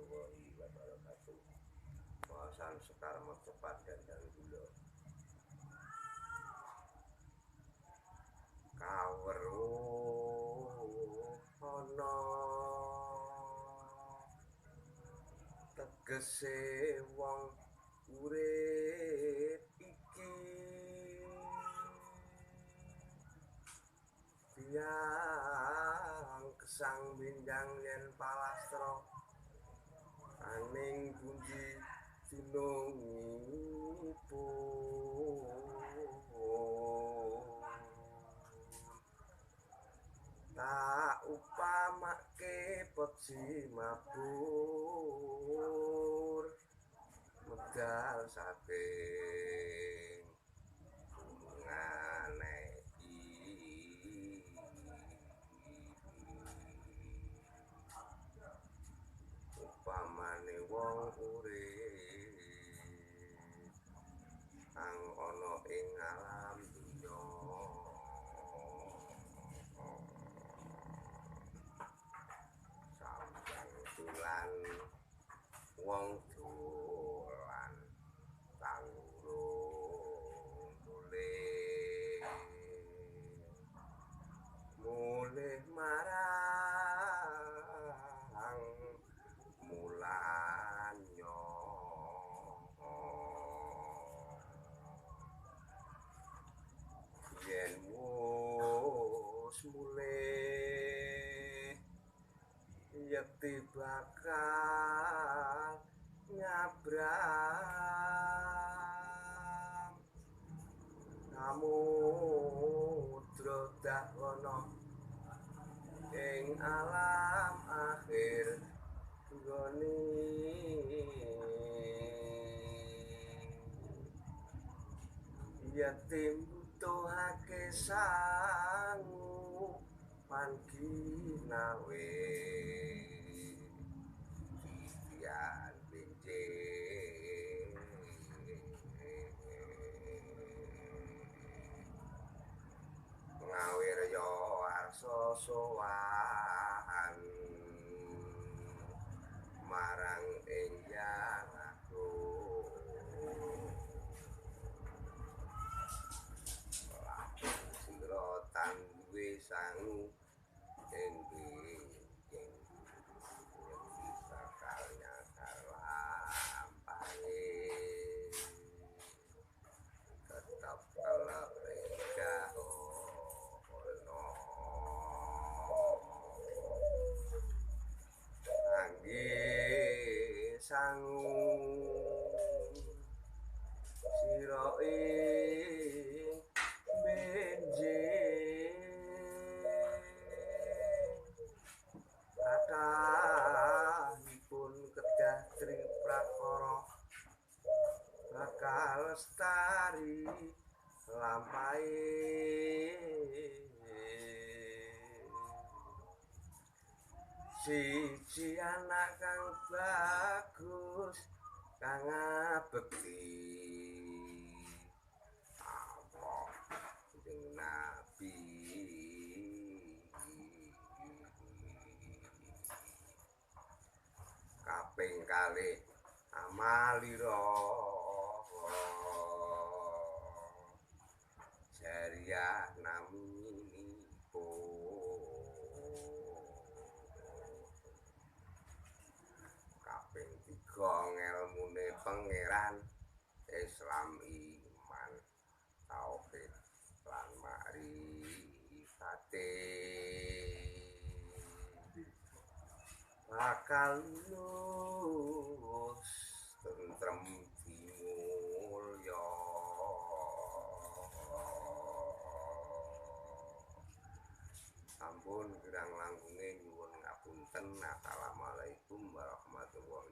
warahmatullahi wabarakatuh. Wawasan sekar cepat dan gula. Kaweruh ana tegese wong urip iki biang kesang binjang yen palastra aning pundi dinungipun tak upamake peji mabur medal saking nganehi upamane wong urip kang ana ing alam dunya sambang tulan wong dolan kang urung dolen mulih marang mulanyo yen wis mulih yekti bakal nyabrang samudra dahwana ing alam akhir nggone yatim butuhake sangu panginawe titian benjing ngawir yo arsa sowan marang ing yang agung sira tan duwe sangu ing ing bakal nyakar lampahe tetep kelep gahono angge sangu sira ing benjing kathahipun kedah triprakara bakal lestari lampahe siji anak kang bagus kang ngabekti Allah ing nabi kaping kalih amalira jariah naminipun kaping 3 ngelmune pangeran Islam iman tauhid lan makrifate bakal lulus tentrem dimulya sampun kirang langkunge nyuwun ngapunten. Assalamualaikum warahmatullahi